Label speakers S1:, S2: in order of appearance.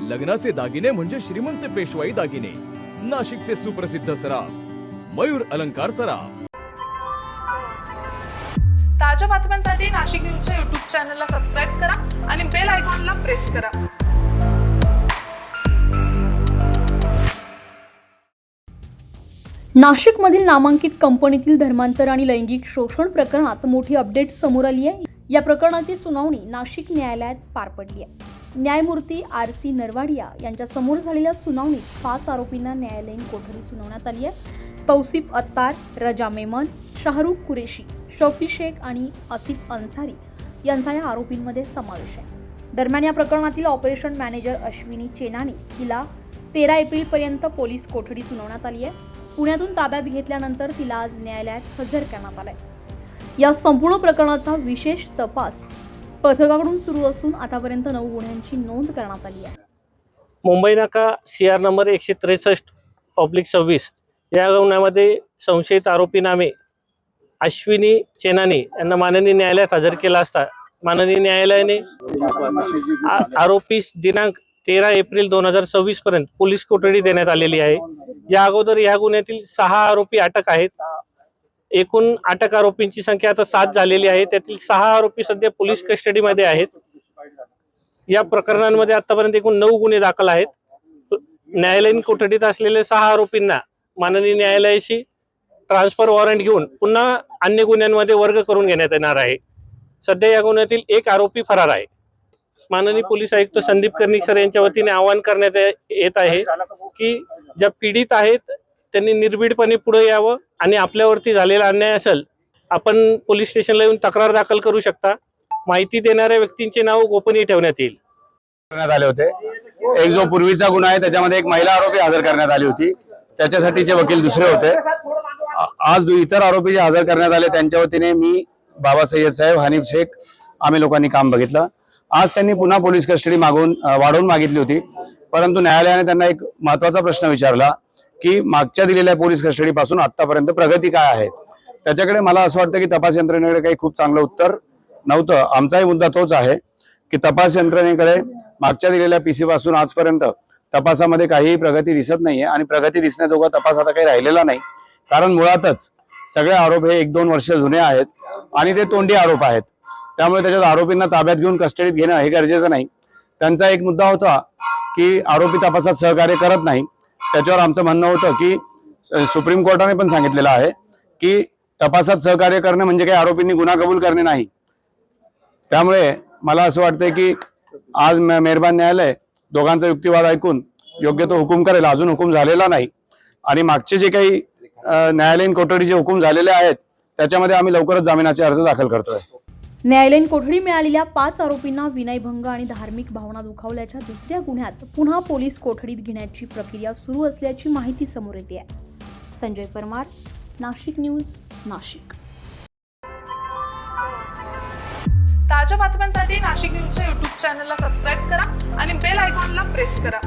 S1: लग्नाचे दागिने म्हणजे श्रीमंत पेशवाई दागिने, नाशिकचे सुप्रसिद्ध सराफ मयूर अलंकार सराफ।
S2: ताज्या बातम्यांसाठी नाशिक न्यूजच्या YouTube चॅनलला सबस्क्राईब करा आणि बेल आयकॉनला प्रेस करा।
S3: नाशिकमधील नामांकित कंपनीतील धर्मांतर आणि लैंगिक शोषण प्रकरणात मोठी अपडेट समोर आली आहे। या प्रकरणाची सुनावणी नाशिक न्यायालयात पार पडली आहे। न्यायमूर्ती RC नरवाडिया यांच्या समोर झालेल्या सुनावणीत 5 आरोपींना न्यायालयीन कोठडी सुनावण्यात आली आहे। तौसिफ अत्तार, रजा मेमन, शाहरुख कुरेशी, शफी शेख आणि आसिफ अन्सारी यांचा या आरोपींमध्ये समावेश आहे। दरम्यान या प्रकरणातील ऑपरेशन मॅनेजर अश्विनी चेनानी हिला 13 एप्रिलपर्यंत पोलीस कोठडी सुनावण्यात आली आहे। पुण्यातून ताब्यात घेतल्यानंतर तिला आज न्यायालयात हजर करण्यात आले। या संपूर्ण प्रकरणाचा विशेष तपास पथकाकडून सुरू असून आतापर्यंत 9 गुन्ह्यांची नोंद करण्यात आली आहे।
S4: मुंबई नाका CR नंबर 163/26 या गुन्ह्यामध्ये संशयित आरोपी नामे अश्विनी चेनानी यांना माननीय न्यायालयात हजर केला असता माननीय न्यायालयाने आरोपीस दिनांक 13 एप्रिल 2026 पर्यंत पोलीस कोठडी देण्यात आलेली आहे। या अगोदर या गुन्ह्यातील 6 आरोपी अटक आहेत। एकूण अटक आरोपींची संख्या आता 7 झालेली आहे। त्यातील 6 आरोपी सध्या पोलीस कस्टडीमध्ये आहेत। या प्रकरणांमध्ये आतापर्यंत एकूण 9 गुन्हे दाखल आहेत। न्यायालयीन कोठडीत असलेले 6 आरोपींना माननीय न्यायालयाशी ट्रान्सफर वॉरंट घेऊन पुन्हा अन्य गुन्ह्यांमध्ये वर्ग करून घेण्यात येणार आहे। सध्या या गुन्ह्यातील एक आरोपी फरार आहे। माननीय पोलीस आयुक्त संदीप कर्णिक सर यांच्या वतीने आवाहन करण्यात येत आहे की ज्या पीडित आहेत त्यांनी निर्भीडपणे पुढे यावं आणि आपल्यावरती झालेला अन्याय असेल आपण पोलीस स्टेशनला येऊन तक्रार दाखल करू शकता। माहिती देणाऱ्या व्यक्तींचे नाव गोपनीय ठेवण्यात येईल।
S5: करण्यात आले होते। एक जो पूर्वीचा गुन्हा आहे त्याच्यामध्ये एक महिला आरोपी हजर करण्यात आली होती, त्याच्यासाठीचे वकील दुसरे होते। आज इतर आरोपी जे हजर करण्यात आले त्यांच्या वतीने मी, बाबा सय्यद साहेब, हनीफ शेख आम्ही लोकांनी काम बघितलं। आज त्यांनी पुन्हा पोलीस कस्टडी वाढवून मागितली होती, परंतु न्यायालयाने त्यांना एक महत्त्वाचा प्रश्न विचारला की मागच्या दिलेल्या पोलीस कस्टडीपासून आतापर्यंत प्रगती काय आहे। त्याच्याकडे मला असं वाटतं की तपास यंत्रणेकडे काही खूप चांगलं उत्तर नव्हतं। आमचाही मुद्दा तोच आहे की तपास यंत्रणेकडे मागच्या दिलेल्या PC पासून आजपर्यंत तपासामध्ये काहीही प्रगती दिसत नाहीये आणि प्रगती दिसण्याजोगा तपास आता काही राहिलेला नाही। कारण मुळातच सगळे आरोप हे 1-2 वर्ष जुने आहेत आणि ते तोंडी आरोप आहेत। त्यामुळे त्याच्यात आरोपींना ताब्यात घेऊन कस्टडीत घेणं हे गरजेचं नाही। त्यांचा एक मुद्दा होता की आरोपी तपासात सहकार्य करत नाही। त्याच्यावर आमचं म्हणणं होतं की सुप्रीम कोर्टाने पण सांगितलेलं आहे की तपासात सहकार्य करणे म्हणजे काही आरोपींनी गुन्हा कबूल करणे नाही। त्यामुळे मला असं वाटतंय की आज मेहरबान न्यायालय दोघांचा युक्तिवाद ऐकून योग्य तो हुकूम करेल। अजून हुकूम झालेला नाही आणि मागचे जे काही न्यायालयीन कोठडीचे हुकूम झालेले आहेत त्याच्यामध्ये आम्ही लवकरच जामिनाचे अर्ज दाखल करतोय।
S3: न्यायालयीन कोठडी मिळालेल्या 5 आरोपींना विनयभंग आणि धार्मिक भावना दुखावल्याच्या दुसऱ्या गुन्ह्यात पुन्हा पोलीस कोठडीत घेण्याची प्रक्रिया सुरू असल्याची माहिती समोर येते आहे। संजय परमार, नाशिक न्यूज, नाशिक।
S2: ताज्या बातम्यांसाठी नाशिक न्यूजच्या YouTube चॅनलला सबस्क्राईब करा आणि बेल आयकॉनला प्रेस करा।